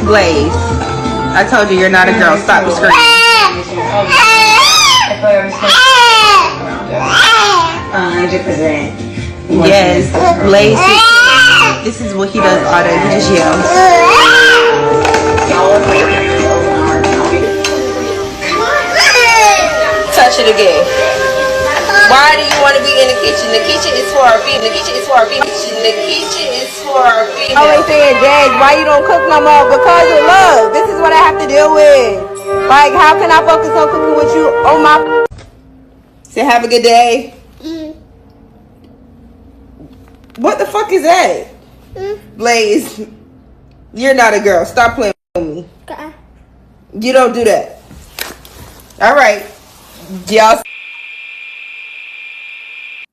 Blaze, I told you you're not a girl. Stop screaming. 100%. Yes, Blaze. This is what he does all day. He just yells. Touch it again. Why do you want to be in the kitchen? The kitchen is for our female. The kitchen is for our female. The kitchen is for our female. Always saying, Jay, why you don't cook no more? Because of love. This is what I have to deal with. Like, how can I focus on cooking with you on my... Say have a good day. What the fuck is that? Blaze, you're not a girl. Stop playing with me. You don't do that. All right. Y'all.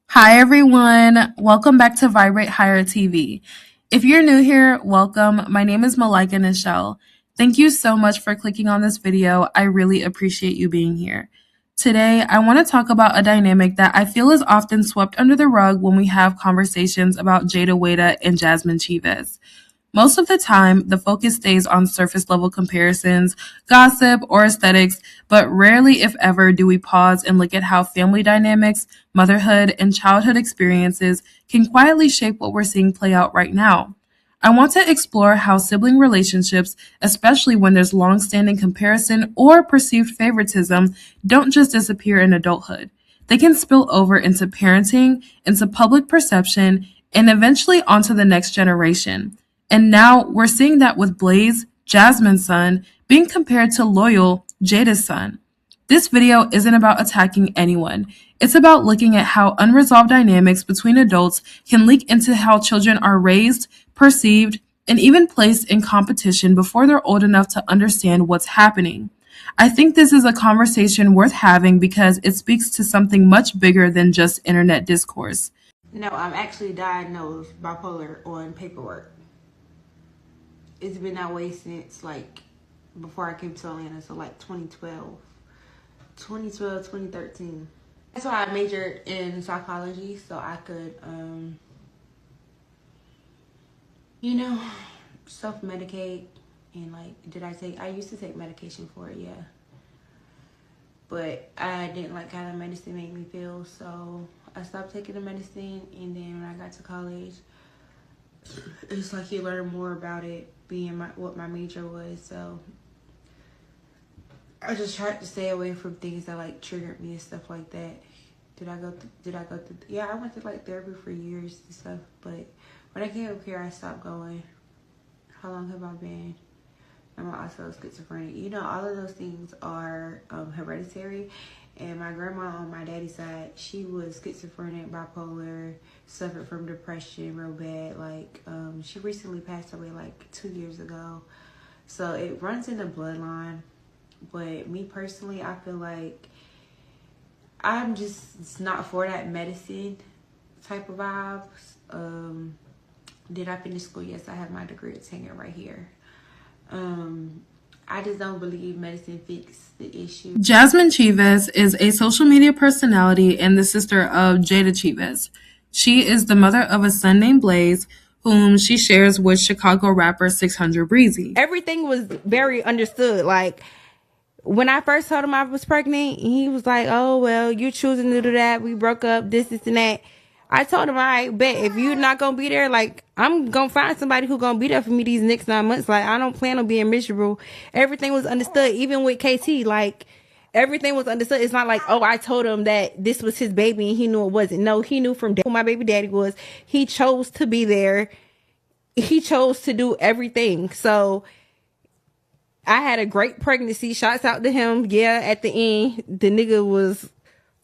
Hi everyone, welcome back to Vibrate Higher TV. If you're new here, welcome. My name is Malika Nichelle. Thank you so much for clicking on this video. I really appreciate you being here. Today, I want to talk about a dynamic that I feel is often swept under the rug when we have conversations about Jayda and Jasmine Cheaves. Most of the time, the focus stays on surface level comparisons, gossip, or aesthetics, but rarely, if ever, do we pause and look at how family dynamics, motherhood, and childhood experiences can quietly shape what we're seeing play out right now. I want to explore how sibling relationships, especially when there's long-standing comparison or perceived favoritism, don't just disappear in adulthood. They can spill over into parenting, into public perception, and eventually onto the next generation. And now we're seeing that with Blaze, Jasmine's son, being compared to loyal Jayda's son. This video isn't about attacking anyone. It's about looking at how unresolved dynamics between adults can leak into how children are raised, perceived, and even placed in competition before they're old enough to understand what's happening. I think this is a conversation worth having because it speaks to something much bigger than just internet discourse. No, I'm actually diagnosed bipolar on paperwork. It's been that way since like before I came to Atlanta, so like 2012, 2013. That's why I majored in psychology, so I could, you know, self-medicate. And like, I used to take medication for it, yeah. But I didn't like how the medicine made me feel, so I stopped taking the medicine. And then when I got to college, it's like you learn more about it being what my major was. So I just tried to stay away from things that like triggered me and stuff like that. Did I go through? Yeah, I went to like therapy for years and stuff. But when I came up here, I stopped going. How long have I been? I'm also schizophrenic. You know, all of those things are hereditary. And my grandma on my daddy's side, she was schizophrenic, bipolar, suffered from depression real bad. Like, she recently passed away like 2 years ago. So it runs in the bloodline. But me personally, I feel like I'm just not for that medicine type of vibes. Did I finish school? Yes, I have my degree. It's hanging right here. I just don't believe medicine fixes the issue. Jasmine Cheaves is a social media personality and the sister of Jayda Cheaves. She is the mother of a son named Blaze, whom she shares with Chicago rapper 600 Breezy. Everything was very understood. Like, when I first told him I was pregnant, he was like, oh, well, you choosing to do that. We broke up, this and that. I told him, all right, bet if you're not going to be there, like, I'm going to find somebody who's going to be there for me these next 9 months. Like, I don't plan on being miserable. Everything was understood, even with KT. Like, everything was understood. It's not like, oh, I told him that this was his baby and he knew it wasn't. No, he knew from day who my baby daddy was. He chose to be there. He chose to do everything. So I had a great pregnancy. Shouts out to him. Yeah, at the end, the nigga was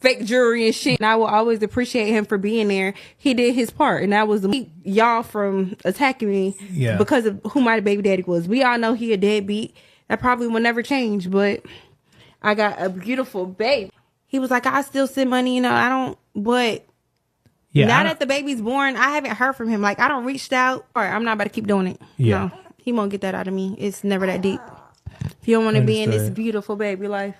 fake jewelry and shit. And I will always appreciate him for being there. He did his part. And that was to keep y'all from attacking me because of who my baby daddy was. We all know he a deadbeat. That probably will never change. But I got a beautiful baby. He was like, I still send money. You know, I don't. But now that the baby's born, I haven't heard from him. Like, I don't reached out. Or I'm not about to keep doing it. Yeah. No, he won't get that out of me. It's never that deep. If you don't want to be in this beautiful baby life,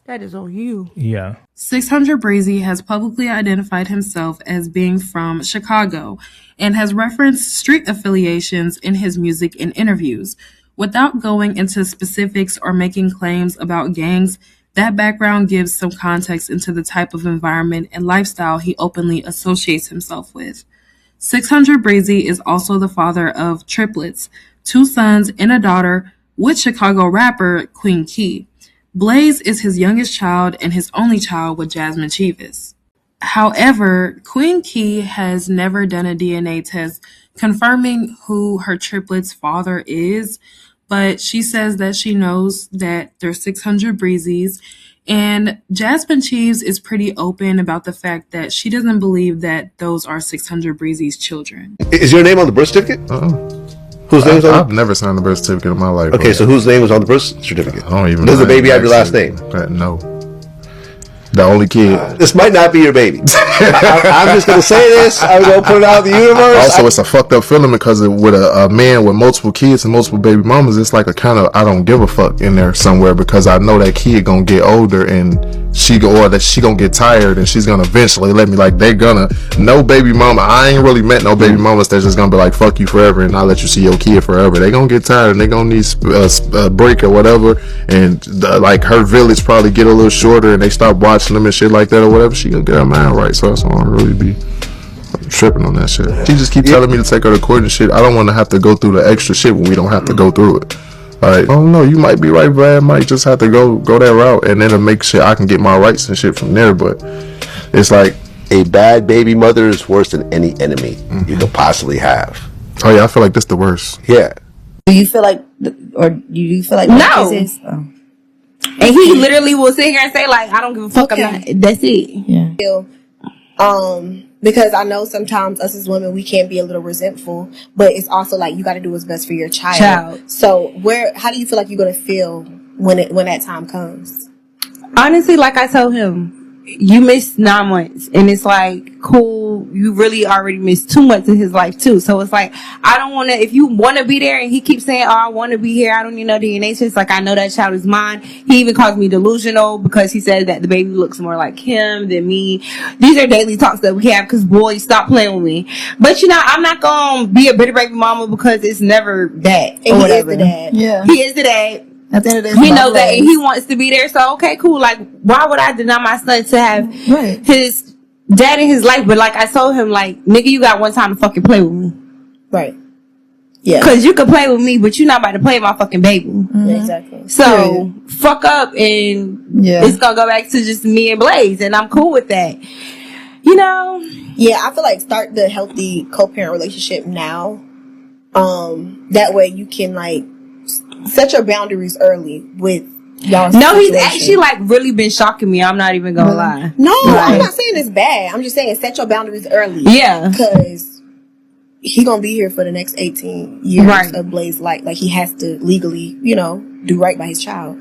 that is on you. Yeah. 600 Breezy has publicly identified himself as being from Chicago and has referenced street affiliations in his music and interviews. Without going into specifics or making claims about gangs, that background gives some context into the type of environment and lifestyle he openly associates himself with. 600 Breezy is also the father of triplets, 2 sons and a daughter, with Chicago rapper Queen Key. Blaze is his youngest child and his only child with Jasmine Cheaves. However, Queen Key has never done a DNA test confirming who her triplets' father is, but she says that she knows that there's 600 Breezes, and Jasmine Cheaves is pretty open about the fact that she doesn't believe that those are 600 Breezes' children. Is your name on the birth certificate? Whose name is on? I've never signed a birth certificate in my life. Okay, so whose name was on the birth certificate? I don't even. Does the baby have your last name? No. The only kid. This might not be your baby. I'm just going to say this. I'm going to put it out in the universe. Also, it's a fucked up feeling because with a man with multiple kids and multiple baby mamas, it's like a kind of I don't give a fuck in there somewhere, because I know that kid gonna get older and she gonna get tired and she's gonna eventually let me, like, they gonna, no baby mama. I ain't really met no baby mamas that's just gonna be like, fuck you forever and I'll let you see your kid forever. They gonna get tired and they gonna need a break or whatever, and like her village probably get a little shorter and they stop watching them and shit like that or whatever. She gonna get her mind right, so that's why I'm really be tripping on that shit. She just keep telling me to take her to court and shit. I don't want to have to go through the extra shit when we don't have to go through it. Like, oh no, you might be right, Brad. Might just have to go that route, and then to make sure I can get my rights and shit from there. But it's like, a bad baby mother is worse than any enemy you could possibly have. Oh yeah, I feel like this the worst. Yeah. Do you feel like, or do you feel like No. this is? Oh. And he literally will sit here and say, like, I don't give a fuck. Okay. I'm not, that's it. Yeah. Because I know sometimes us as women, we can be a little resentful, but it's also like you got to do what's best for your child. So how do you feel like you're gonna feel when that time comes? Honestly, like I told him, you missed 9 months, and it's like, cool, you really already missed 2 months of his life too. So it's like, I don't want to, if you want to be there and he keeps saying, oh, I want to be here, I don't need no DNA test, like, I know that child is mine. He even calls me delusional because he says that the baby looks more like him than me. These are daily talks that we have because, boy, stop playing with me. But I'm not gonna be a bitter baby mama because it's never that. And he is the dad. Yeah. He is the dad. At the end of this, He knows that, and he wants to be there. So, okay, cool. Like, why would I deny my son to have his dad in his life? But like I told him, like, nigga, you got one time to fucking play with me. Right. Yeah. Because you can play with me, but you're not about to play with my fucking baby. Mm-hmm. Exactly. So, fuck up, and it's going to go back to just me and Blaze, and I'm cool with that. Yeah, I feel like start the healthy co-parent relationship now. That way you can, like, set your boundaries early with y'all. No, he's actually, like, really been shocking me. I'm not even gonna lie. No, I'm not saying it's bad. I'm just saying set your boundaries early. Yeah. Because he gonna be here for the next 18 years of Blaze life. Like, he has to legally, do right by his child.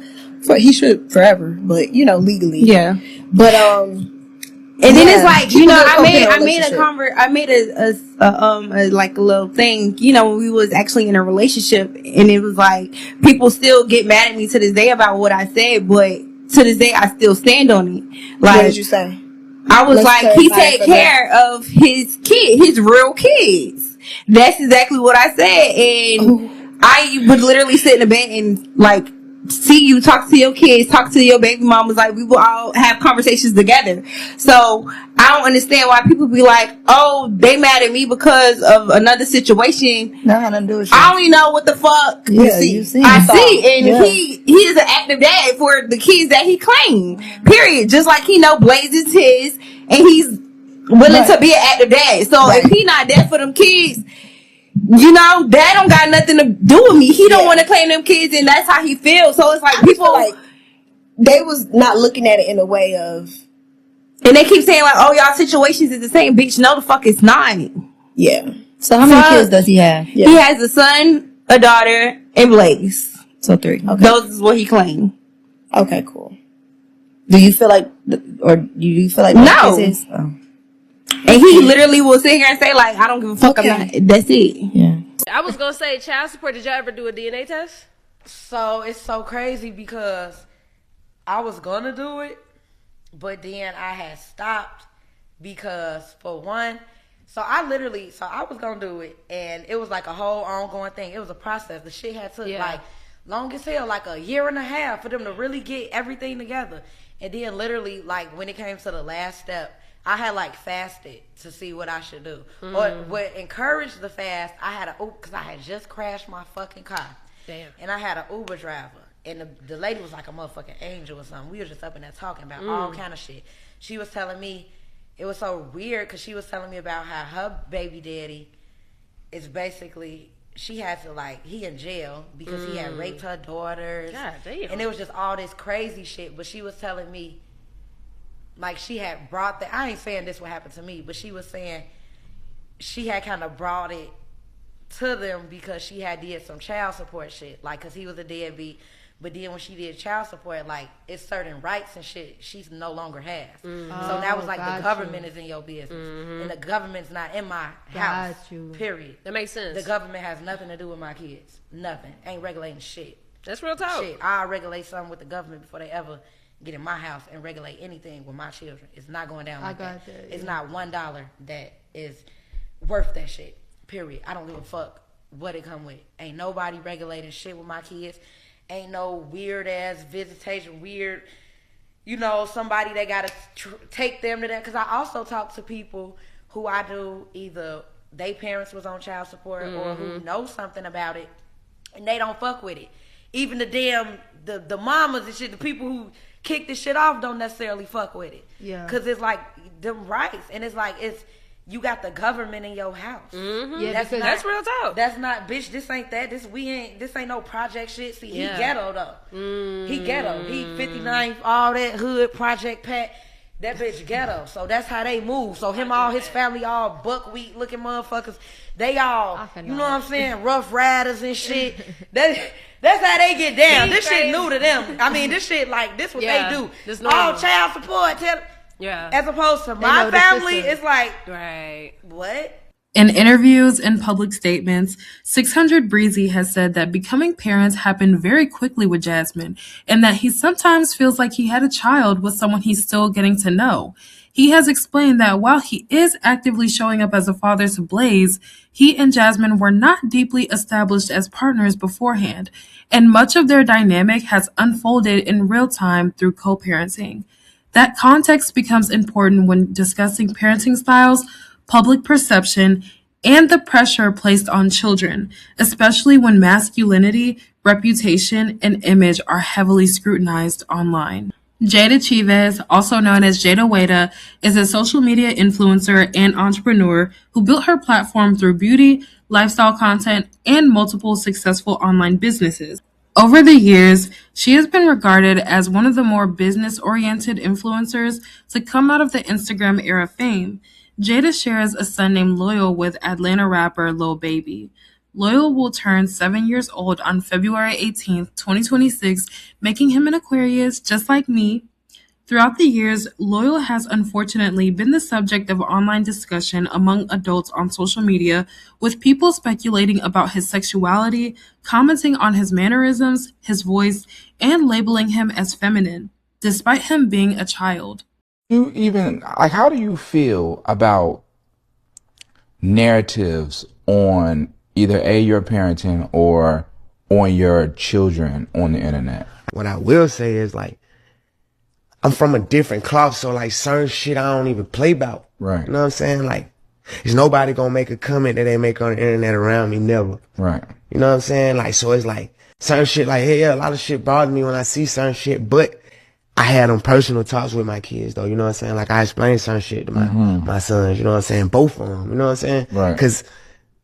He should forever, but, legally. Yeah. But, and then it's like, I made a like a little thing, when we was actually in a relationship, and it was like, people still get mad at me to this day about what I said, but to this day I still stand on it. Like, what did you say? I was like, he take care of his real kids. That's exactly what I said, and I would literally sit in the bed and, like, see you, talk to your kids, talk to your baby mamas, like, we will all have conversations together. So I don't understand why people be like, oh, they mad at me because of another situation. Nothing to do with you. I don't even know what the fuck you see. I see, and he is an active dad for the kids that he claimed. Period. Just like he know Blaze is his, and he's willing to be an active dad. So if he not there for them kids, that don't got nothing to do with me. He don't want to claim them kids, and that's how he feels. So it's like, people like they was not looking at it in a way of, and they keep saying, like, oh, y'all situations is the same. Bitch, no, the fuck it's not. Yeah. So how many kids does he have? Yeah. He has a son, a daughter, and Blaze. So 3. Okay. Those is what he claimed. Okay, cool. Do you feel like, or do you feel like no? Is? Oh. And he literally will sit here and say, like, I don't give a fuck. I'm not. That's it. Yeah. I was gonna say, child support. Did y'all ever do a DNA test? So it's so crazy because I was gonna do it, but then I had stopped because, for one, So I was gonna do it, and it was like a whole ongoing thing. It was a process. The shit had took like long as hell, like a year and a half for them to really get everything together. And then literally, like when it came to the last step, I had like fasted to see what I should do. Or what encouraged the fast, I had because I had just crashed my fucking car. Damn. And I had an Uber driver. And the lady was like a motherfucking angel or something. We were just up in there talking about all kind of shit. She was telling me, it was so weird because she was telling me about how her baby daddy is basically, she had to like, he in jail because he had raped her daughters. God damn. And it was just all this crazy shit. But she was telling me, like she had brought that, I ain't saying this would happen to me, but she was saying she had kind of brought it to them because she had did some child support shit. Like, because he was a deadbeat. But then when she did child support, like, it's certain rights and shit she no longer has. So that was like the government is in your business. And the government's not in my house, period. That makes sense. The government has nothing to do with my kids. Nothing. Ain't regulating shit. That's real talk. Shit, I'll regulate something with the government before they ever get in my house and regulate anything with my children. It's not going down like that. It's not $1 that is worth that shit, period. I don't give a fuck what it come with. Ain't nobody regulating shit with my kids. Ain't no weird ass visitation, somebody that gotta take them to that. Cause I also talk to people who I do either they parents was on child support or who know something about it and they don't fuck with it. Even the damn, the mamas and shit, the people who kick this shit off don't necessarily fuck with it. Yeah. Cause it's like them rights and it's like, you got the government in your house. Yeah, that's real talk. That's not, bitch, this ain't that. This ain't no project shit. See, he ghetto though. He ghetto. He 59th, all that hood, project pack. That bitch ghetto. So that's how they move. So all his family, all buckwheat looking motherfuckers. They all, you know what I'm saying, rough riders and shit. That's how they get down. This shit new to them. I mean, this shit, like, this what they do. All child support, as opposed to my family, it's like, what? In interviews and public statements, 600 Breezy has said that becoming parents happened very quickly with Jasmine and that he sometimes feels like he had a child with someone he's still getting to know. He has explained that while he is actively showing up as a father to Blaze, he and Jasmine were not deeply established as partners beforehand, and much of their dynamic has unfolded in real time through co-parenting. That context becomes important when discussing parenting styles, public perception, and the pressure placed on children, especially when masculinity, reputation, and image are heavily scrutinized online. Jayda Cheaves, also known as Jayda, is a social media influencer and entrepreneur who built her platform through beauty, lifestyle content, and multiple successful online businesses. Over the years, she has been regarded as one of the more business-oriented influencers to come out of the Instagram era fame. Jayda shares a son named Loyal with Atlanta rapper Lil Baby. Loyal will turn 7 years old on February 18th, 2026, making him an Aquarius just like me. Throughout the years, Loyal has unfortunately been the subject of online discussion among adults on social media, with people speculating about his sexuality, commenting on his mannerisms, his voice, and labeling him as feminine, despite him being a child. How do you feel about narratives on either your parenting or on your children on the internet? What I will say is, like, I'm from a different cloth, so like certain shit I don't even play about. Right. You know what I'm saying? Like, there's nobody gonna make a comment that they make on the internet around me, never. Right. You know what I'm saying? Like, so it's like certain shit, like, hey, yeah, a lot of shit bothers me when I see certain shit, but I had them personal talks with my kids, though. You know what I'm saying? Like, I explained certain shit to my sons, you know what I'm saying? Both of them, you know what I'm saying? Right. Cause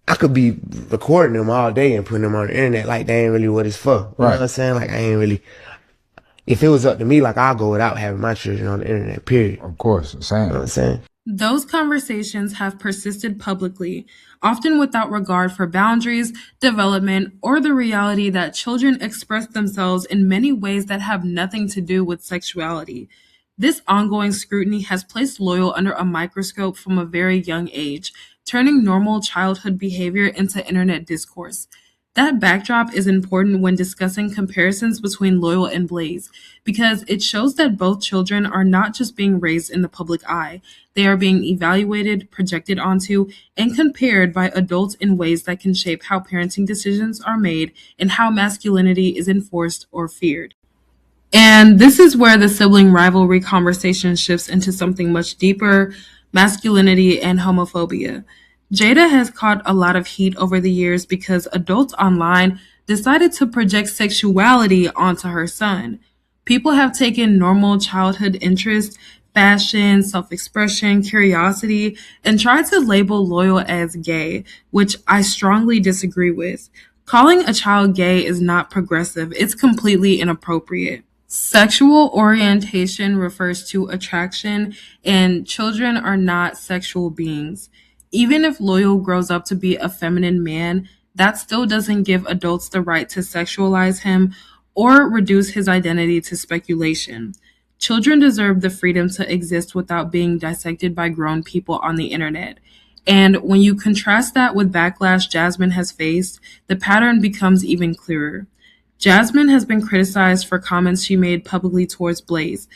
I could be recording them all day and putting them on the internet like they ain't really what it's for. You know what I'm saying? Like, I ain't really, if it was up to me, like, I'll go without having my children on the internet, period. Of course, same. You know what I'm saying? Those conversations have persisted publicly, often without regard for boundaries, development, or the reality that children express themselves in many ways that have nothing to do with sexuality. This ongoing scrutiny has placed Loyal under a microscope from a very young age, turning normal childhood behavior into internet discourse. That backdrop is important when discussing comparisons between Loyal and Blaze because it shows that both children are not just being raised in the public eye, they are being evaluated, projected onto, and compared by adults in ways that can shape how parenting decisions are made and how masculinity is enforced or feared. And this is where the sibling rivalry conversation shifts into something much deeper: masculinity and homophobia. Jayda has caught a lot of heat over the years because adults online decided to project sexuality onto her son. People have taken normal childhood interests, fashion, self-expression, curiosity, and tried to label Loyal as gay, which I strongly disagree with. Calling a child gay is not progressive, it's completely inappropriate. Sexual orientation refers to attraction, and children are not sexual beings. Even if Loyal grows up to be a feminine man, that still doesn't give adults the right to sexualize him or reduce his identity to speculation. Children deserve the freedom to exist without being dissected by grown people on the internet. And when you contrast that with backlash Jasmine has faced, the pattern becomes even clearer. Jasmine has been criticized for comments she made publicly towards Blaze,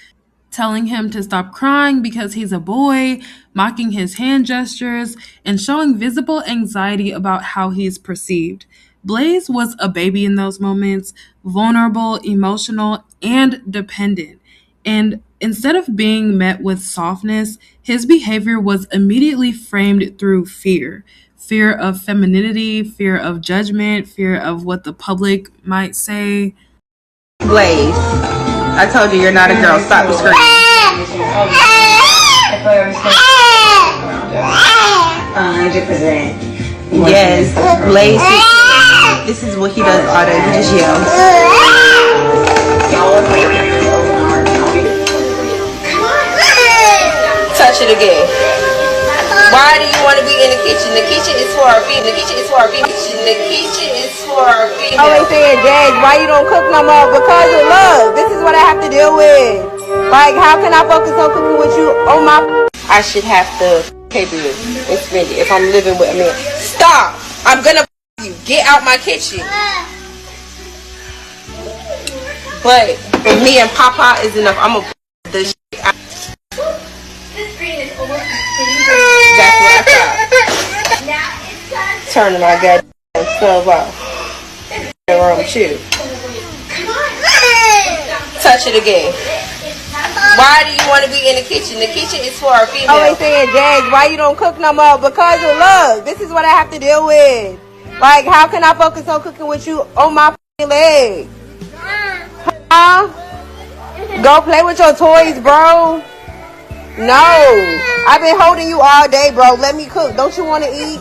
telling him to stop crying because he's a boy, mocking his hand gestures, and showing visible anxiety about how he's perceived. Blaze was a baby in those moments, vulnerable, emotional, and dependent. And instead of being met with softness, his behavior was immediately framed through fear. Fear of femininity, fear of judgment, fear of what the public might say. Blaze, I told you you're not a girl. Stop the screaming. 100%. Yes, Blaze. This is what he does all day. He just yells. Touch it again. Why do you want to be in the kitchen? The kitchen is for our female. The kitchen is for our female. The kitchen is for our female. Always saying, Dad, why you don't cook no more? Because of love. This is what I have to deal with. Like, how can I focus on cooking with you on my... I should have to pay bills and spend it if I'm living with a man. Stop! I'm gonna you. Get out my kitchen. But if me and Papa is enough, I'm gonna put the shit out. That's what I thought. Turning my goddamn stuff off. What's wrong with you? Touch it again. Why do you want to be in the kitchen? The kitchen is for our female. Always saying, Dad, why you don't cook no more? Because of love. This is what I have to deal with. Like, how can I focus on cooking with you on my leg? Huh? Go play with your toys, bro. No. I've been holding you all day, bro. Let me cook. Don't you want to eat?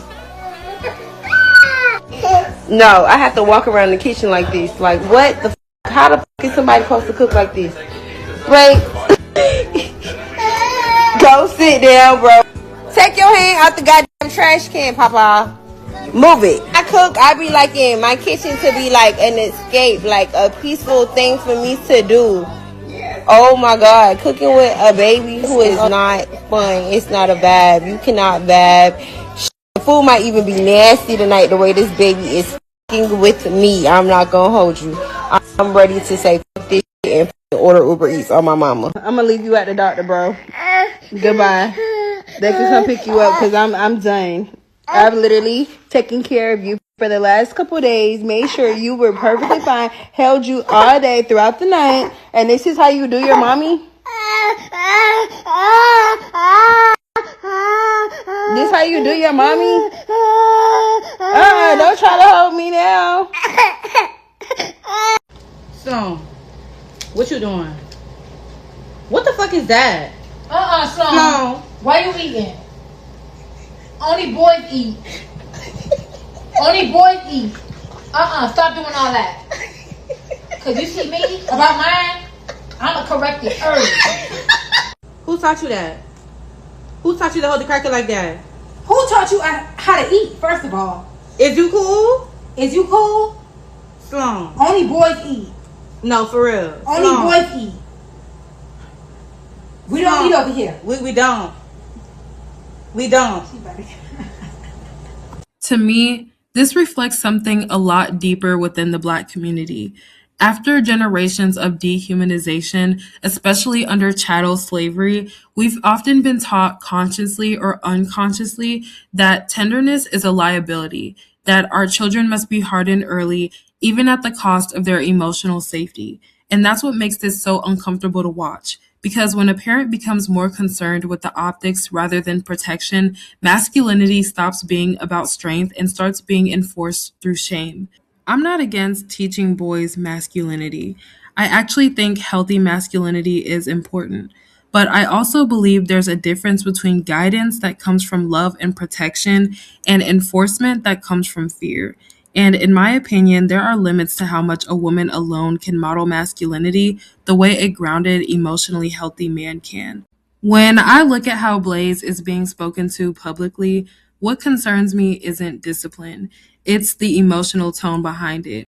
No, I have to walk around the kitchen like this. Like, what the f***? How the f*** is somebody supposed to cook like this? Wait. Go sit down, bro. Take your hand out the goddamn trash can, Papa. Move it. I cook, I be like in my kitchen to be like an escape, like a peaceful thing for me to do. Oh my God, cooking with a baby who is not fun. It's not a vibe. You cannot vibe. The food might even be nasty tonight the way this baby is fucking with me. I'm not gonna hold you. I'm ready to say fuck this shit and order Uber Eats on my mama. I'm gonna leave you at the doctor, bro. Goodbye. They can come pick you up because I'm done. I've literally taken care of you for the last couple days, made sure you were perfectly fine, held you all day throughout the night, and this is how you do your mommy? This how you do your mommy? Don't try to hold me now. So, what you doing? What the fuck is that? Sloan. No. Why you eating? Only boys eat. Only boys eat. Stop doing all that. Cause you see me about mine, I'ma correct it early. Who taught you that? Who taught you to hold the cracker like that? Who taught you how to eat, first of all? Is you cool? Is you cool? Sloan. Only boys eat. No, for real. Only Sloan. boys eat. We don't eat over here. We don't. We don't. To me, This reflects something a lot deeper within the Black community. After generations of dehumanization, especially under chattel slavery, we've often been taught consciously or unconsciously that tenderness is a liability, that our children must be hardened early, even at the cost of their emotional safety. And that's what makes this so uncomfortable to watch. Because when a parent becomes more concerned with the optics rather than protection, masculinity stops being about strength and starts being enforced through shame. I'm not against teaching boys masculinity. I actually think healthy masculinity is important. But I also believe there's a difference between guidance that comes from love and protection and enforcement that comes from fear. And in my opinion, there are limits to how much a woman alone can model masculinity the way a grounded, emotionally healthy man can. When I look at how Blaze is being spoken to publicly, what concerns me isn't discipline. It's the emotional tone behind it.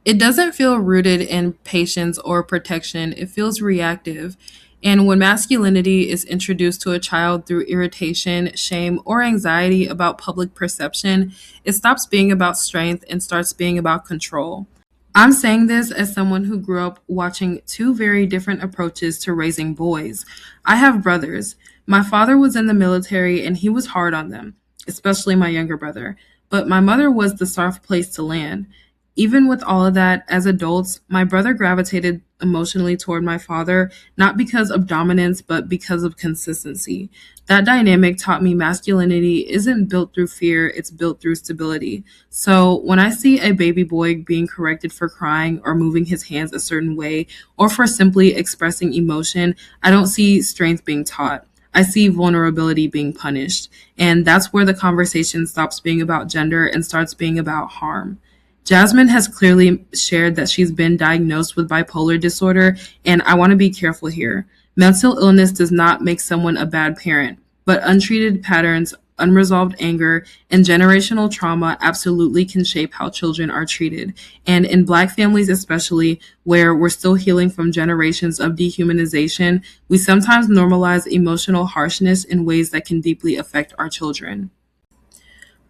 It doesn't feel rooted in patience or protection. It feels reactive. And when masculinity is introduced to a child through irritation, shame, or anxiety about public perception, it stops being about strength and starts being about control. I'm saying this as someone who grew up watching two very different approaches to raising boys. I have brothers. My father was in the military and he was hard on them, especially my younger brother. But my mother was the soft place to land. Even with all of that, as adults, my brother gravitated emotionally toward my father, not because of dominance, but because of consistency. That dynamic taught me masculinity isn't built through fear, it's built through stability. So when I see a baby boy being corrected for crying or moving his hands a certain way, or for simply expressing emotion, I don't see strength being taught. I see vulnerability being punished. And that's where the conversation stops being about gender and starts being about harm. Jasmine has clearly shared that she's been diagnosed with bipolar disorder, and I want to be careful here. Mental illness does not make someone a bad parent, but untreated patterns, unresolved anger, and generational trauma absolutely can shape how children are treated. And in Black families especially, where we're still healing from generations of dehumanization, we sometimes normalize emotional harshness in ways that can deeply affect our children.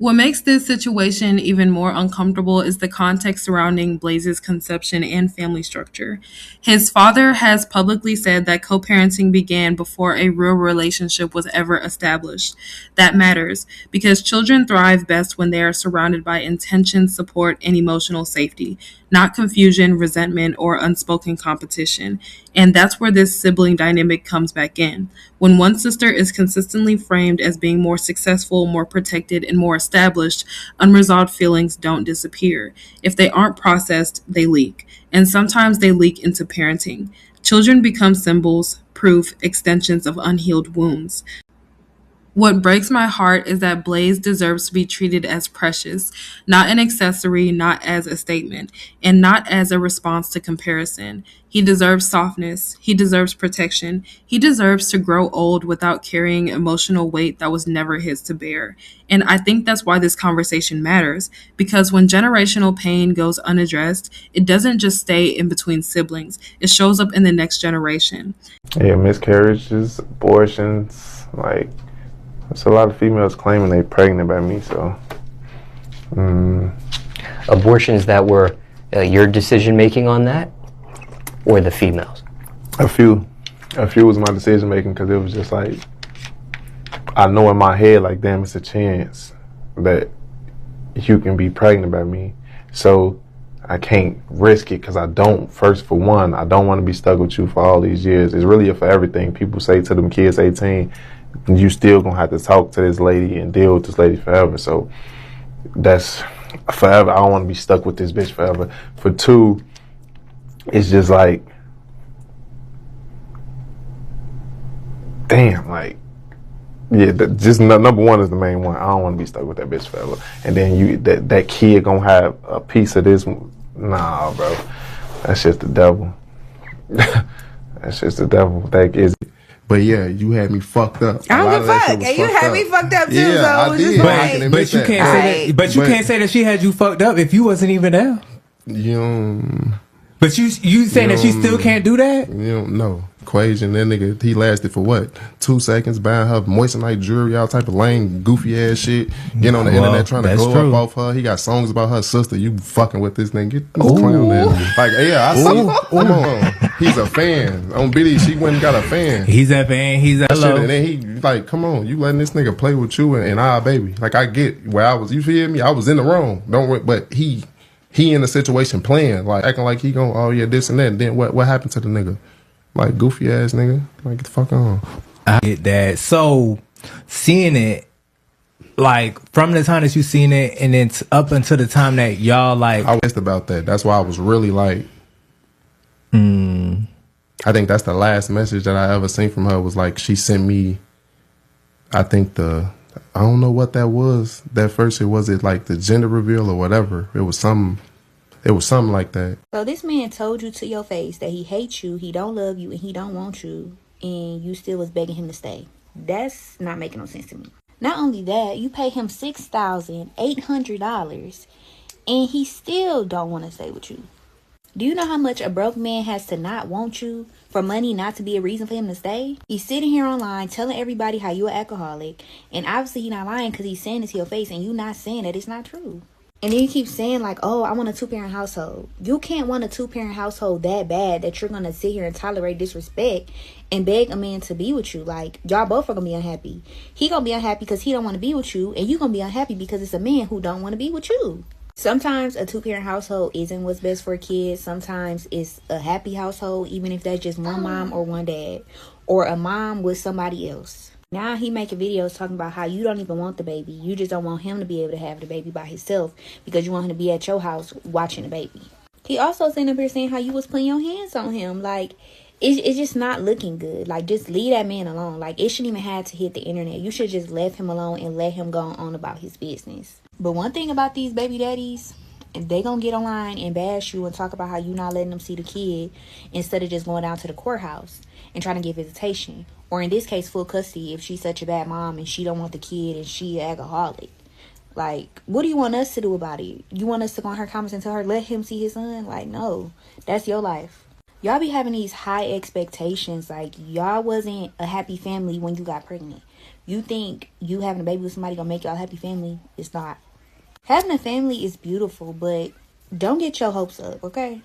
What makes this situation even more uncomfortable is the context surrounding Blaze's conception and family structure. His father has publicly said that co-parenting began before a real relationship was ever established. That matters because children thrive best when they are surrounded by intention, support, and emotional safety, not confusion, resentment, or unspoken competition. And that's where this sibling dynamic comes back in. When one sister is consistently framed as being more successful, more protected, and more established, unresolved feelings don't disappear. If they aren't processed, they leak. And sometimes they leak into parenting. Children become symbols, proof, extensions of unhealed wounds. What breaks my heart is that Blaze deserves to be treated as precious, not an accessory, not as a statement, and not as a response to comparison. He deserves softness. He deserves protection. He deserves to grow old without carrying emotional weight that was never his to bear. And I think that's why this conversation matters, because when generational pain goes unaddressed, it doesn't just stay in between siblings. It shows up in the next generation. Yeah, miscarriages, abortions, like... There's a lot of females claiming they're pregnant by me, so. Abortions that were your decision making on that, or the females? A few was my decision making because it was just like, I know in my head, like, damn, it's a chance that you can be pregnant by me. So I can't risk it because I don't, first for one, I don't want to be stuck with you for all these years. It's really for everything. People say to them kids 18, you still gonna have to talk to this lady and deal with this lady forever. So that's forever. I don't want to be stuck with this bitch forever. For two, it's just like, damn, like, yeah, just number one is the main one. I don't want to be stuck with that bitch forever. And then that kid gonna have a piece of this. Nah, bro, that's just the devil. That's just the devil. That is. But yeah, you had me fucked up. I don't give a fuck. And you had me fucked up too. Yeah, so I did. Like, but you can't say that. But you can't say that she had you fucked up if you wasn't even there. You. But you saying that she still can't do that? You don't know. equation. That nigga, he lasted for what? 2 seconds, buying her moissanite jewelry, all type of lame, goofy ass shit. Getting on the internet trying to go up off her. He got songs about her sister. You fucking with this nigga. Get this clown ass. Like, yeah, I see. Come on. He's a fan. On Biddy, she went and got a fan. He's a fan. He's a shit. And then he, like, come on, you letting this nigga play with you and our baby. Like, I get where I was, you feel me? I was in the wrong. Don't worry, but he in the situation playing, like, acting like he gon', oh yeah, this and that. And then what happened to the nigga? Like, goofy ass nigga. Like, get the fuck on. I get that. So, seeing it, like, from the time that you seen it and then up until the time that y'all, like, I was about that. That's why I was really like, I think that's the last message that I ever seen from her was like, she sent me, I think I don't know what that was. That first, was it like the gender reveal or whatever? It was something like that. So this man told you to your face that he hates you, he don't love you, and he don't want you, and you still was begging him to stay. That's not making no sense to me. Not only that, you pay him $6,800, and he still don't want to stay with you. Do you know how much a broke man has to not want you for money not to be a reason for him to stay? He's sitting here online telling everybody how you're an alcoholic, and obviously he's not lying because he's saying it to your face and you not saying that it's not true. And then you keep saying like, oh, I want a 2-parent household. You can't want a 2-parent household that bad that you're going to sit here and tolerate disrespect and beg a man to be with you. Like, y'all both are going to be unhappy. He going to be unhappy because he don't want to be with you, and you going to be unhappy because it's a man who don't want to be with you. Sometimes a 2-parent household isn't what's best for a kid. Sometimes it's a happy household, even if that's just one mom or one dad, or a mom with somebody else. Now he making videos talking about how you don't even want the baby. You just don't want him to be able to have the baby by himself because you want him to be at your house watching the baby. He also sitting up here saying how you was putting your hands on him. Like, it's just not looking good. Like, just leave that man alone. Like, it shouldn't even have to hit the internet. You should just left him alone and let him go on about his business. But one thing about these baby daddies, they gonna get online and bash you and talk about how you not letting them see the kid instead of just going down to the courthouse and trying to get visitation. Or in this case, full custody if she's such a bad mom and she don't want the kid and she an alcoholic. Like, what do you want us to do about it? You want us to go on her comments and tell her, let him see his son? Like, no, that's your life. Y'all be having these high expectations. Like, y'all wasn't a happy family when you got pregnant. You think you having a baby with somebody gonna make y'all a happy family? It's not. Having a family is beautiful, but don't get your hopes up, okay?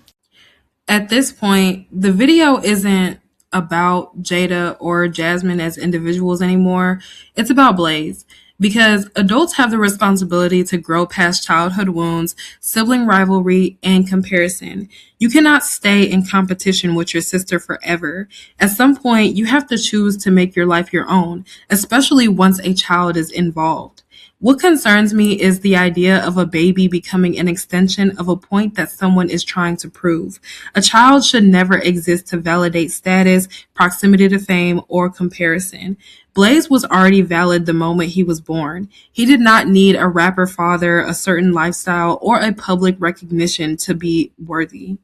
At this point, the video isn't about Jayda or Jasmine as individuals anymore. It's about Blaze. Because adults have the responsibility to grow past childhood wounds, sibling rivalry, and comparison. You cannot stay in competition with your sister forever. At some point, you have to choose to make your life your own, especially once a child is involved. What concerns me is the idea of a baby becoming an extension of a point that someone is trying to prove. A child should never exist to validate status, proximity to fame, or comparison. Blaze was already valid the moment he was born. He did not need a rapper father, a certain lifestyle, or a public recognition to be worthy.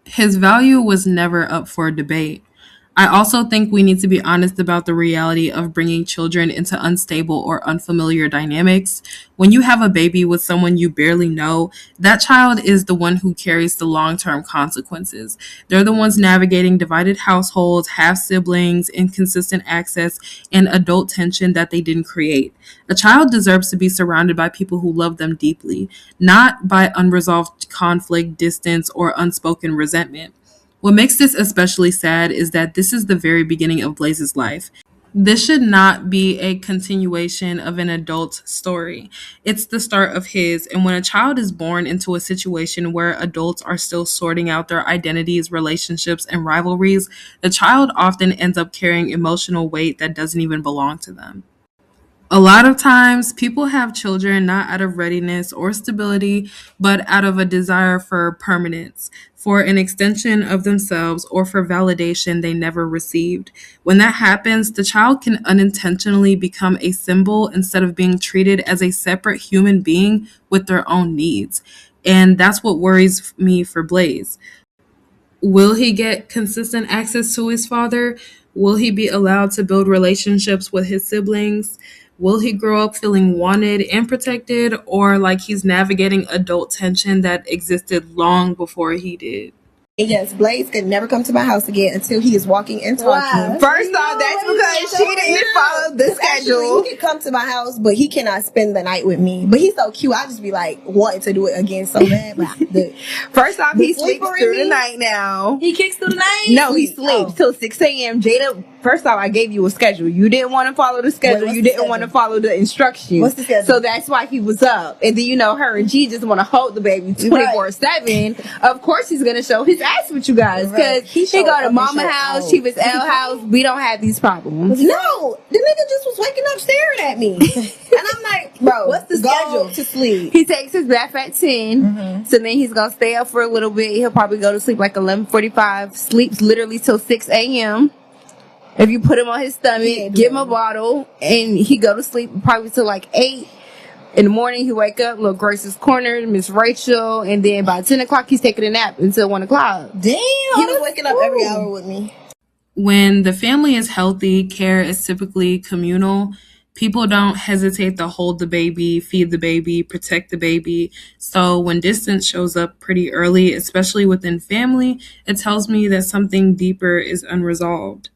His value was never up for debate. I also think we need to be honest about the reality of bringing children into unstable or unfamiliar dynamics. When you have a baby with someone you barely know, that child is the one who carries the long-term consequences. They're the ones navigating divided households, half-siblings, inconsistent access, and adult tension that they didn't create. A child deserves to be surrounded by people who love them deeply, not by unresolved conflict, distance, or unspoken resentment. What makes this especially sad is that this is the very beginning of Blaze's life. This should not be a continuation of an adult's story. It's the start of his, and when a child is born into a situation where adults are still sorting out their identities, relationships, and rivalries, the child often ends up carrying emotional weight that doesn't even belong to them. A lot of times, people have children not out of readiness or stability, but out of a desire for permanence, for an extension of themselves, or for validation they never received. When that happens, the child can unintentionally become a symbol instead of being treated as a separate human being with their own needs. And that's what worries me for Blaze. Will he get consistent access to his father? Will he be allowed to build relationships with his siblings? Will he grow up feeling wanted and protected, or like he's navigating adult tension that existed long before he did? Yes, Blaze could never come to my house again until he is walking and talking. First off, that's because she didn't follow the schedule. He can come to my house, but he cannot spend the night with me. But he's so cute. I just be like wanting to do it again so bad. But first off, he sleeps through the night now. He kicks through the night? No, he sleeps till 6 a.m. Jayda, first off, I gave you a schedule. You didn't want to follow the schedule. You didn't want to follow the instructions. What's the schedule? So that's why he was up. And then, her and G just want to hold the baby 24/7. Of course, he's going to show his ass with you guys. Because he go to mama house, Cheaves L house. We don't have these problems. No, the nigga just was waking up staring at me. And I'm like, bro, what's the schedule to sleep? He takes his bath at 10. So then he's going to stay up for a little bit. He'll probably go to sleep like 11:45. Sleeps literally till 6 a.m. If you put him on his stomach, give him a bottle, and he go to sleep probably till like 8. In the morning, he wake up, little Grace's Corner, Miss Rachel, and then by 10 o'clock, he's taking a nap until 1 o'clock. Damn, he was waking up every hour with me. When the family is healthy, care is typically communal. People don't hesitate to hold the baby, feed the baby, protect the baby. So when distance shows up pretty early, especially within family, it tells me that something deeper is unresolved.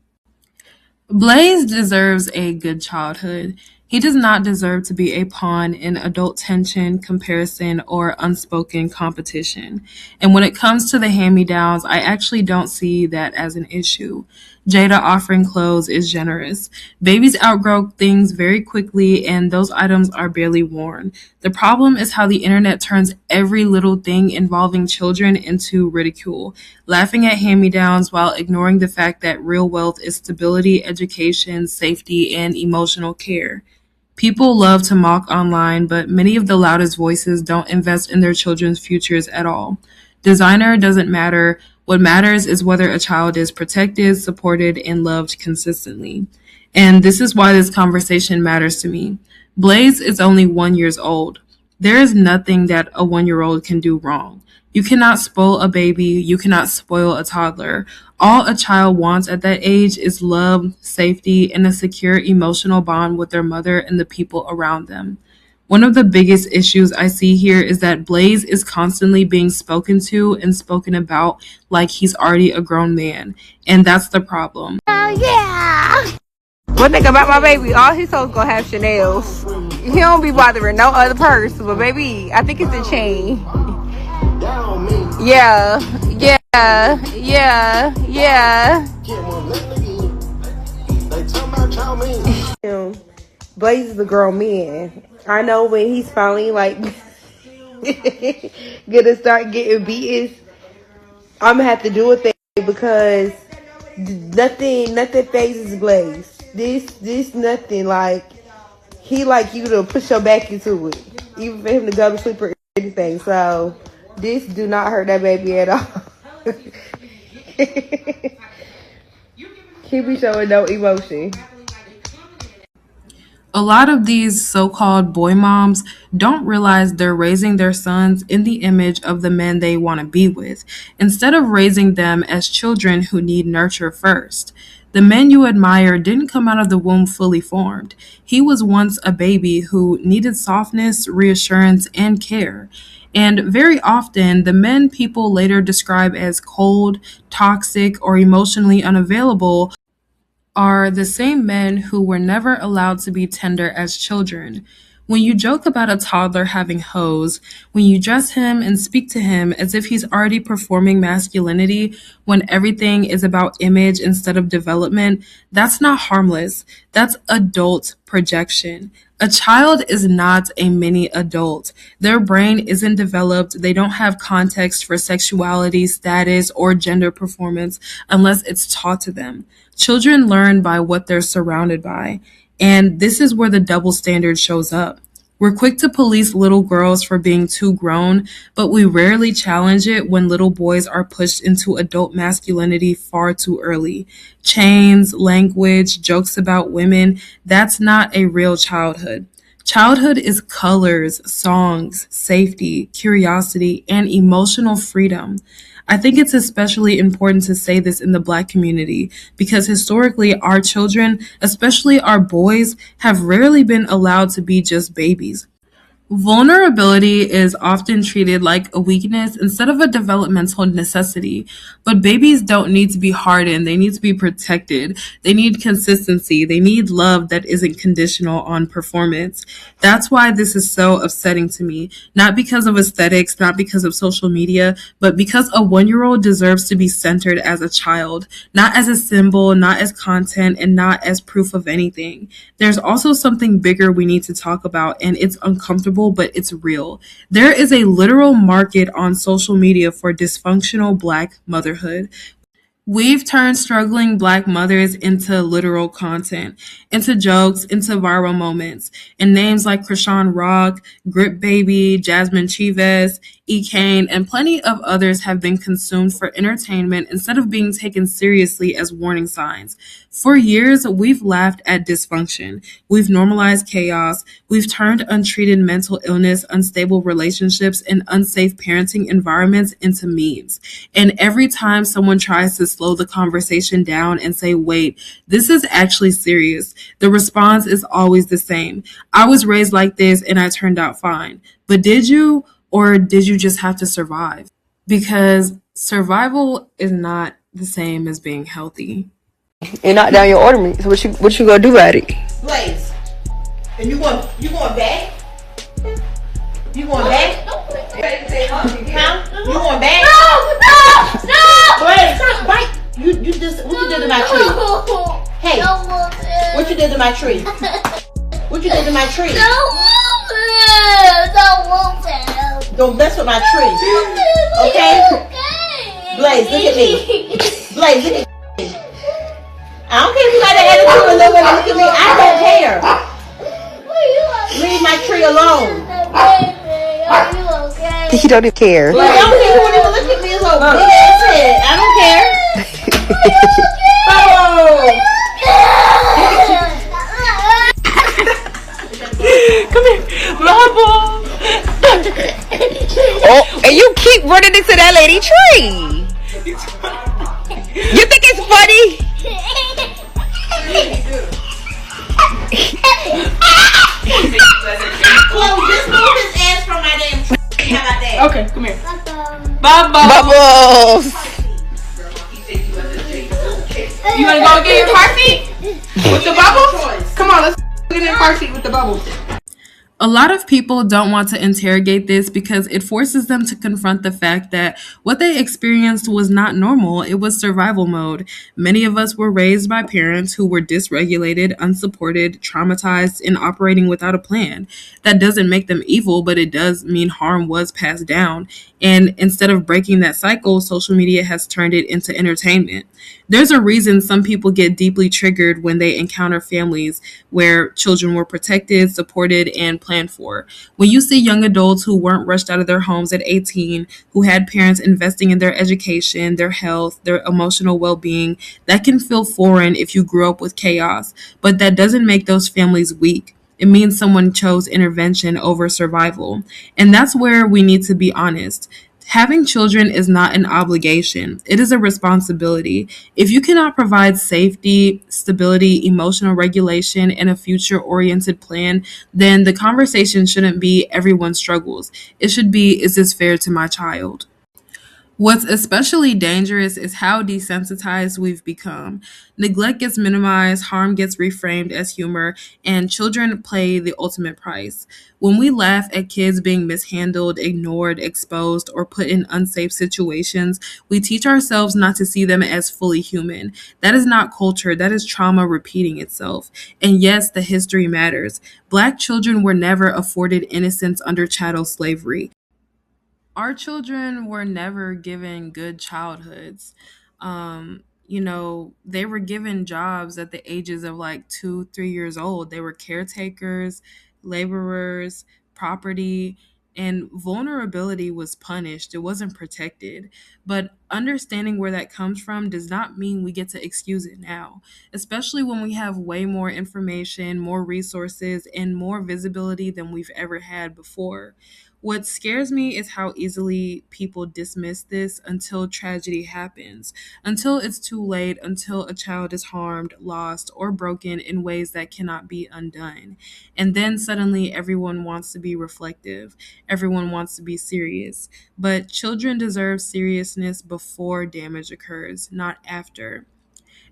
Blaze deserves a good childhood. He does not deserve to be a pawn in adult tension, comparison, or unspoken competition. And when it comes to the hand-me-downs, I actually don't see that as an issue. Jayda offering clothes is generous. Babies outgrow things very quickly, and those items are barely worn. The problem is how the internet turns every little thing involving children into ridicule, laughing at hand-me-downs while ignoring the fact that real wealth is stability, education, safety, and emotional care. People love to mock online, but many of the loudest voices don't invest in their children's futures at all. Designer doesn't matter. What matters is whether a child is protected, supported, and loved consistently. And this is why this conversation matters to me. Blaze is only 1 year old. There is nothing that a 1-year-old can do wrong. You cannot spoil a baby. You cannot spoil a toddler. All a child wants at that age is love, safety, and a secure emotional bond with their mother and the people around them. One of the biggest issues I see here is that Blaze is constantly being spoken to and spoken about like he's already a grown man. And that's the problem. Oh, yeah! One thing about my baby, all his hoes gonna have Chanel's. He don't be bothering no other purse, but baby, I think it's a chain. Yeah. Blaze is a grown man. I know when he's finally gonna start getting beaten, I'm gonna have to do a thing because nothing phases Blaze. This nothing he like you to push your back into it, even for him to go to sleep or anything. So this do not hurt that baby at all. He be showing no emotion. A lot of these so-called boy moms don't realize they're raising their sons in the image of the men they want to be with, instead of raising them as children who need nurture first. The men you admire didn't come out of the womb fully formed. He was once a baby who needed softness, reassurance, and care. And very often, the men people later describe as cold, toxic, or emotionally unavailable are the same men who were never allowed to be tender as children. When you joke about a toddler having hoes, when you dress him and speak to him as if he's already performing masculinity when everything is about image instead of development, that's not harmless. That's adult projection. A child is not a mini adult. Their brain isn't developed. They don't have context for sexuality, status, or gender performance unless it's taught to them. Children learn by what they're surrounded by. And this is where the double standard shows up. We're quick to police little girls for being too grown, but we rarely challenge it when little boys are pushed into adult masculinity far too early. Chains, language, jokes about women, that's not a real childhood. Childhood is colors, songs, safety, curiosity, and emotional freedom. I think it's especially important to say this in the Black community because historically our children, especially our boys, have rarely been allowed to be just babies. Vulnerability is often treated like a weakness instead of a developmental necessity. But babies don't need to be hardened. They need to be protected. They need consistency. They need love that isn't conditional on performance. That's why this is so upsetting to me. Not because of aesthetics, not because of social media, but because a 1-year-old deserves to be centered as a child, not as a symbol, not as content, and not as proof of anything. There's also something bigger we need to talk about, and it's uncomfortable, but it's real. There is a literal market on social media for dysfunctional Black motherhood. We've turned struggling Black mothers into literal content, into jokes, into viral moments. And names like Krishan Rock, Grip Baby, Jasmine Cheaves, E. Kane, and plenty of others have been consumed for entertainment instead of being taken seriously as warning signs. For years, we've laughed at dysfunction. We've normalized chaos. We've turned untreated mental illness, unstable relationships, and unsafe parenting environments into memes. And every time someone tries to slow the conversation down and say, wait, this is actually serious, the response is always the same. I was raised like this and I turned out fine. But did you? Or did you just have to survive? Because survival is not the same as being healthy. And knock down your order meat. So what you gonna do about it? Blaze. And you going back? You going back? Huh? You going back? No! Blaze, bite. You just what you did to my tree? Hey, what you did to my tree? What you did to my tree? Don't mess with my tree. Okay? Blaze, look at me. Blaze, look at me. I don't care if you got an attitude and look at me. I don't care. Leave my tree alone. He don't even care. Blaze, I don't care. You won't even look at me as a big ass head. I don't care. Oh! Come here, Bubble. Oh, and you keep running into that lady tree. You think it's funny? Chloe, just move his ass from my damn tree. How about that? Okay, come here. Bubbles. You want to go get your car seat? With the bubbles? Come on, let's get in the car seat with the bubbles. A lot of people don't want to interrogate this because it forces them to confront the fact that what they experienced was not normal. It was survival mode. Many of us were raised by parents who were dysregulated, unsupported, traumatized, and operating without a plan. That doesn't make them evil, but it does mean harm was passed down. And instead of breaking that cycle, social media has turned it into entertainment. There's a reason some people get deeply triggered when they encounter families where children were protected, supported, and planned for. When you see young adults who weren't rushed out of their homes at 18, who had parents investing in their education, their health, their emotional well-being, that can feel foreign if you grew up with chaos, but that doesn't make those families weak. It means someone chose intervention over survival. And that's where we need to be honest. Having children is not an obligation. It is a responsibility. If you cannot provide safety, stability, emotional regulation, and a future-oriented plan, then the conversation shouldn't be everyone struggles. It should be, is this fair to my child? What's especially dangerous is how desensitized we've become. Neglect gets minimized, harm gets reframed as humor, and children pay the ultimate price. When we laugh at kids being mishandled, ignored, exposed, or put in unsafe situations, we teach ourselves not to see them as fully human. That is not culture, that is trauma repeating itself. And yes, the history matters. Black children were never afforded innocence under chattel slavery. Our children were never given good childhoods. They were given jobs at the ages of like 2-3 years old. They were caretakers, laborers, property, and vulnerability was punished. It wasn't protected. But understanding where that comes from does not mean we get to excuse it now, especially when we have way more information, more resources, and more visibility than we've ever had before. What scares me is how easily people dismiss this until tragedy happens, until it's too late, until a child is harmed, lost, or broken in ways that cannot be undone. And then suddenly everyone wants to be reflective, everyone wants to be serious. But children deserve seriousness before damage occurs, not after.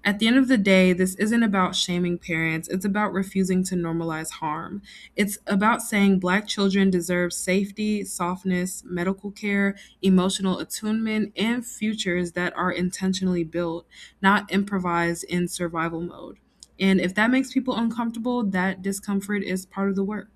At the end of the day, this isn't about shaming parents. It's about refusing to normalize harm. It's about saying Black children deserve safety, softness, medical care, emotional attunement, and futures that are intentionally built, not improvised in survival mode. And if that makes people uncomfortable, that discomfort is part of the work.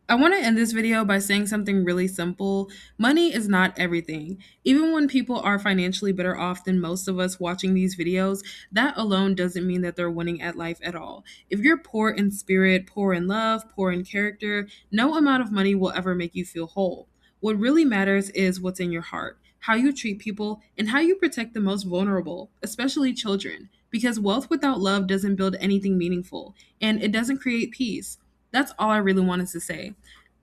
I want to end this video by saying something really simple. Money is not everything. Even when people are financially better off than most of us watching these videos, that alone doesn't mean that they're winning at life at all. If you're poor in spirit, poor in love, poor in character, no amount of money will ever make you feel whole. What really matters is what's in your heart, how you treat people, and how you protect the most vulnerable, especially children. Because wealth without love doesn't build anything meaningful, and it doesn't create peace. That's all I really wanted to say.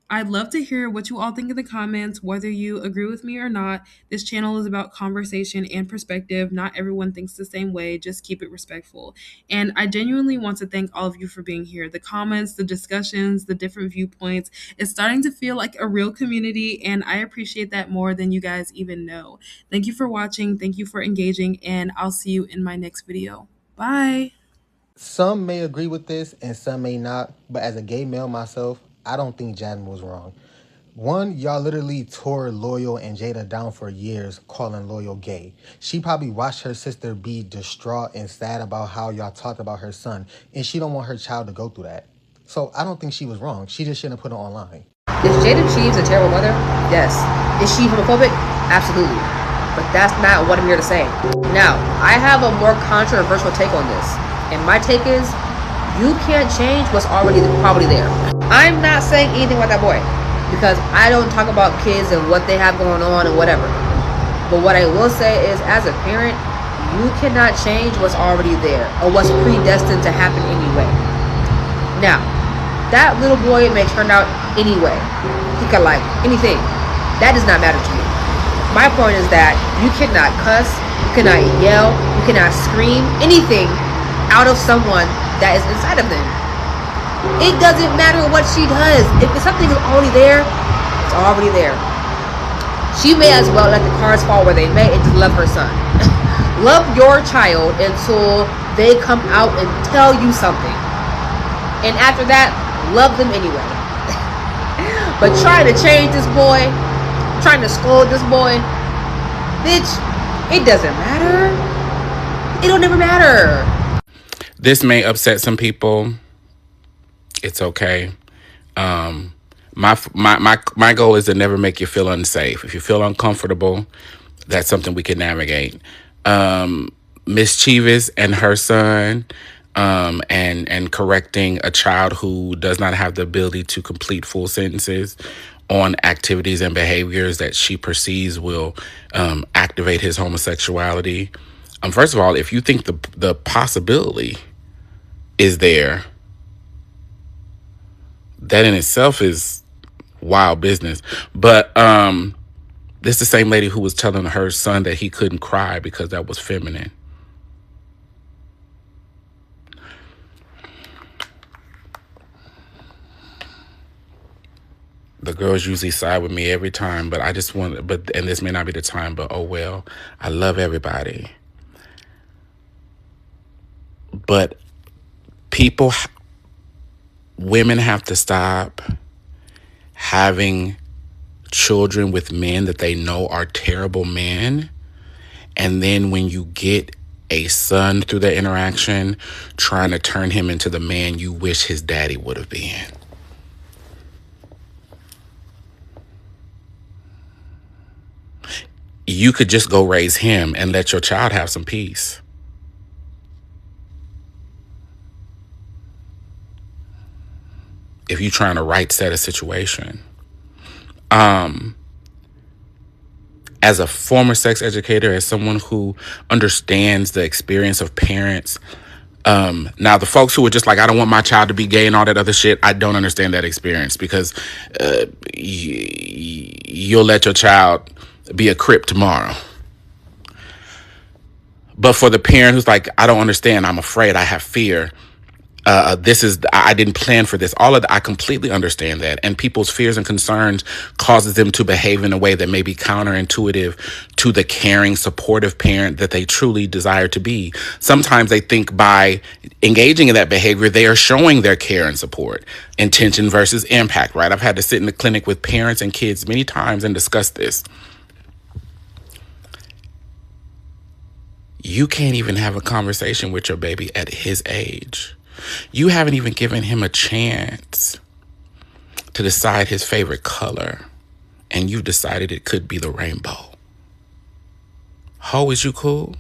I'd love to hear what you all think in the comments, whether you agree with me or not. This channel is about conversation and perspective. Not everyone thinks the same way. Just keep it respectful. And I genuinely want to thank all of you for being here. The comments, the discussions, the different viewpoints. It's starting to feel like a real community, and I appreciate that more than you guys even know. Thank you for watching. Thank you for engaging, and I'll see you in my next video. Bye. Some may agree with this and some may not, but as a gay male myself, I don't think Jasmine was wrong. One, y'all literally tore Loyal and Jayda down for years, calling Loyal gay. She probably watched her sister be distraught and sad about how y'all talked about her son, and she don't want her child to go through that. So I don't think she was wrong. She just shouldn't have put it online. Is Jasmine Cheaves a terrible mother? Yes. Is she homophobic? Absolutely. But that's not what I'm here to say. Now, I have a more controversial take on this. And my take is, you can't change what's already probably there. I'm not saying anything about that boy, because I don't talk about kids and what they have going on and whatever. But what I will say is, as a parent, you cannot change what's already there, or what's predestined to happen anyway. Now, that little boy may turn out anyway. He could like anything. That does not matter to me. My point is that you cannot cuss, you cannot yell, you cannot scream, anything out of someone that is inside of them. It doesn't matter what she does. If something is already there, it's already there. She may as well let the cards fall where they may and just love her son. Love your child until they come out and tell you something. And after that, love them anyway. But trying to change this boy, trying to scold this boy, bitch, it doesn't matter. It'll never matter. This may upset some people. It's okay. My goal is to never make you feel unsafe. If you feel uncomfortable, that's something we can navigate. Miss Cheaves and her son, and correcting a child who does not have the ability to complete full sentences on activities and behaviors that she perceives will activate his homosexuality. First of all, if you think the possibility is there, that in itself is wild business. But this is the same lady who was telling her son that he couldn't cry because that was feminine. The girls usually side with me every time, but I just want, and this may not be the time, but oh well, I love everybody. But women have to stop having children with men that they know are terrible men. And then when you get a son through that interaction, trying to turn him into the man you wish his daddy would have been. You could just go raise him and let your child have some peace. If you're trying to right set a situation. As a former sex educator, as someone who understands the experience of parents Now the folks who are just like, I don't want my child to be gay and all that other shit, I don't understand that experience, because you'll let your child be a Crip tomorrow. But for the parent who's like, I don't understand, I'm afraid, I have fear, I didn't plan for this. All of that, I completely understand that. And people's fears and concerns causes them to behave in a way that may be counterintuitive to the caring, supportive parent that they truly desire to be. Sometimes they think by engaging in that behavior, they are showing their care and support. Intention versus impact, right? I've had to sit in the clinic with parents and kids many times and discuss this. You can't even have a conversation with your baby at his age. You haven't even given him a chance to decide his favorite color, and you decided it could be the rainbow. Ho, is you cool?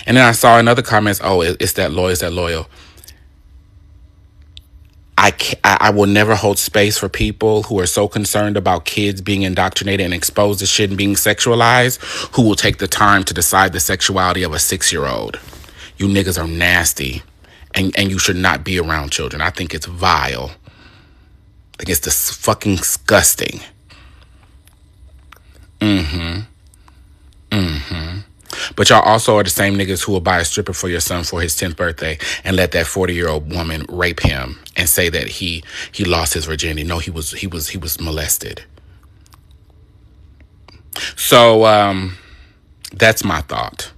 And then I saw in other comments, oh, it's that loyal. I will never hold space for people who are so concerned about kids being indoctrinated and exposed to shit and being sexualized, who will take the time to decide the sexuality of a 6-year-old. You niggas are nasty, and you should not be around children. I think it's vile. I think it's fucking disgusting. But y'all also are the same niggas who will buy a stripper for your son for his 10th birthday and let that 40-year-old woman rape him and say that he lost his virginity. No, he was molested. So that's my thought,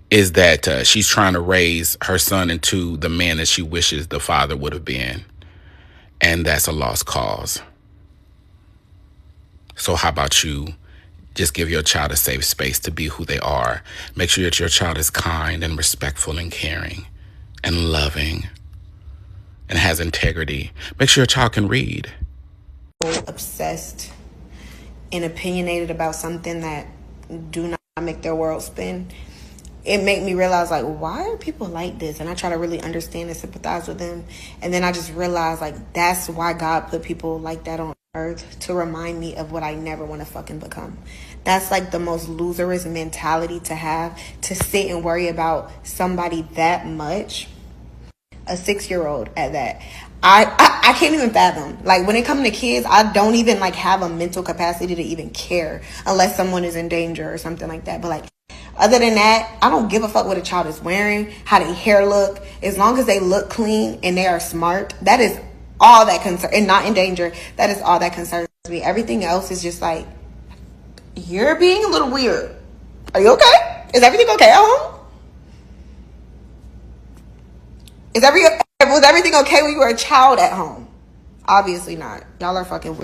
is that she's trying to raise her son into the man that she wishes the father would have been. And that's a lost cause. So how about you just give your child a safe space to be who they are? Make sure that your child is kind and respectful and caring and loving and has integrity. Make sure your child can read. Obsessed and opinionated about something that do not make their world spin. It made me realize, like, why are people like this? And I try to really understand and sympathize with them. And then I just realized, like, that's why God put people like that on earth, to remind me of what I never want to fucking become. That's like the most loserous mentality to have, to sit and worry about somebody that much. A 6-year-old at that. I can't even fathom. Like, when it comes to kids, I don't even like have a mental capacity to even care unless someone is in danger or something like that. But like, other than that, I don't give a fuck what a child is wearing, how their hair look. As long as they look clean and they are smart, that is all that concerns, and not in danger, that is all that concerns me. Everything else is just like, you're being a little weird. Are you okay? Is everything okay at home? Was everything okay when you were a child at home? Obviously not. Y'all are fucking weird.